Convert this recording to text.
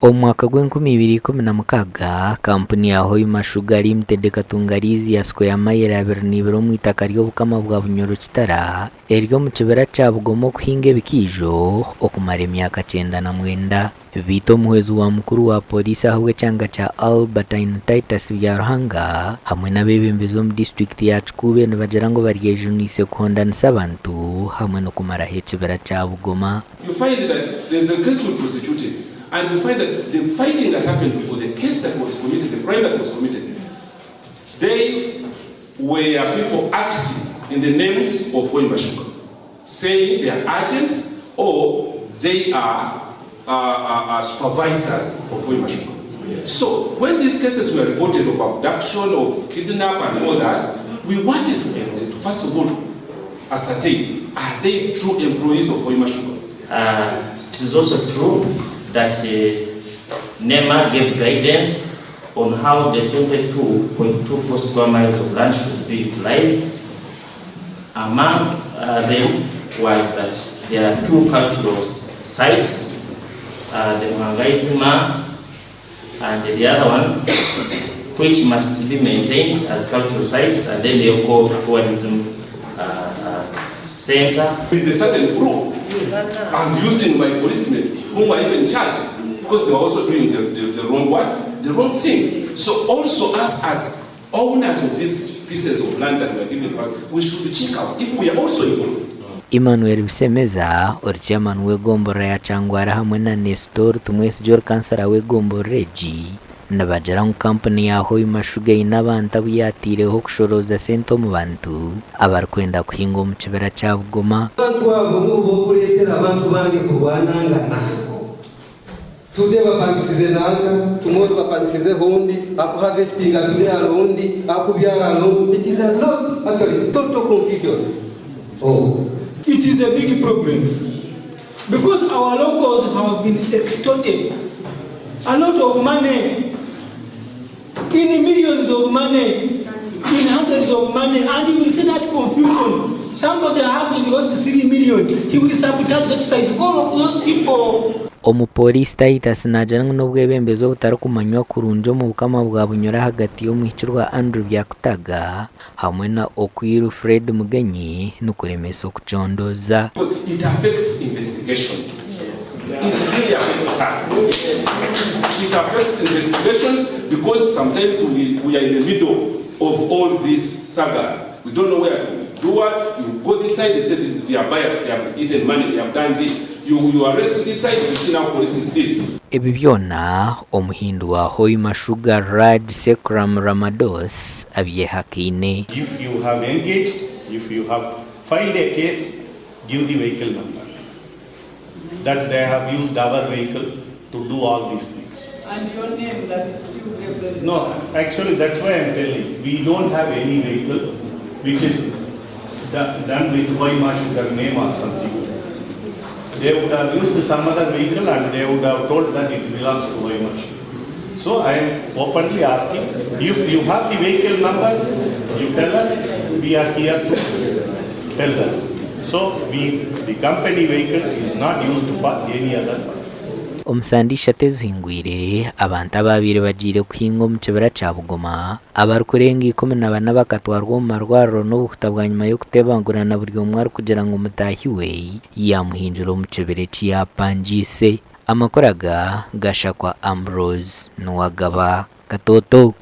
Omwaka gw'2016 kampuni ya Hoima Sugar Limited katungarizi yasikoya amayera 22 mu itaka ry'obukama bwa Bunyoro Kitara eryo mu kibira kya Bugoma okuhinga ebikiijo okumara emyaka 99 bito muhwezi wa mukuru wa Poorisi ahabw'ekyanga kya Albertine Titus bya Ruhanga hamwe n'abebembezi mu district ya Chikube nibagira ngo baryejunise kuhondanisa abantu hamwe no kumara ekibira kya Bugoma. You find that there's a case we prosecuted. And we find that the fighting that happened, or the case that was committed, the crime that was committed, they were people acting in the names of Hoima Sugar, saying they are agents or they are supervisors of Hoima Sugar. So when these cases were reported of abduction, of kidnap and all that, we wanted to first of all ascertain, are they true employees of Hoima Sugar? It is also true that NEMA gave guidance on how the 22.24 square miles of land should be utilized. Among them was that there are two cultural sites, the Mangaizima and the other one, which must be maintained as cultural sites, and then the Tourism Center. With a certain group, and using my policemen, whom I even charged, because they were also doing the wrong one, the wrong thing. So also us as owners of these pieces of land that we are giving us, we should check out if we are also involved. Emmanuel Bisemeza chairman w'egombora ya Changwara hamwe na Nestor tumwesi Jor kansara w'egombora Regi nabagira mu company ya Hoima Sugar n'abantu abiyatireho kushoroza sente mu bantu abarikwenda kuhinga mu kibira kya Bugoma. Abantu babo nubo kuletera abantu bange kurwananga today bapangisize nanga tomorrow bapangisize hondi akuharvesting today arondi akubyara arondi. It is a lot, actually total confusion. It is a big problem because our locals have been extorted a lot of money, in millions of money, in hundreds of money, and you will see that confusion. Somebody having lost 3 million, he will sabotage that size. All of those people. Omupolisi Titus nagira ngo n'obwebembezo butari kumanywa kurunjo mu bukama bwa Bunyoro hagati yo mwikirwa Andrew byakutaga hamwe na Okwiru Fred Mugenyi n'ukuremesa okucondoza. It affects investigations. It really affects us. It affects investigations because sometimes we are in the middle of all these sagas. We don't know where to do what. You go this side, they say they are biased, they have eaten money, they have done this. You arrest this side, you see now police is this. Ebi byona omuhindu wa Hoima Sugar Raj Sekram Ramados abyehakine. If you have engaged, if you have filed a case, give the vehicle number. That they have used our vehicle to do all these things. And your name, that is you gave the... No, actually that's why I'm telling. We don't have any vehicle which is done with Hoima Sugar name or something. They would have used some other vehicle and they would have told that it belongs to Hoima Sugar. So I am openly asking, if you have the vehicle number, you tell us, we are here to tell them. So the company vehicle is not used for any other purpose. Omusandisha Ageihangwe abantu ababiri bagire kuhinga mu kibira kya Bugoma abarikurenga 14 bakatwarwa mu marwariro n'obukutabwa nyuma yo kutebangurana buri umwe kugira ngo mutahiwe yamuhinjira mu kibira kya Obwegyese. Amakoraga gashakwa Ambrose n'uwagaba Katoto.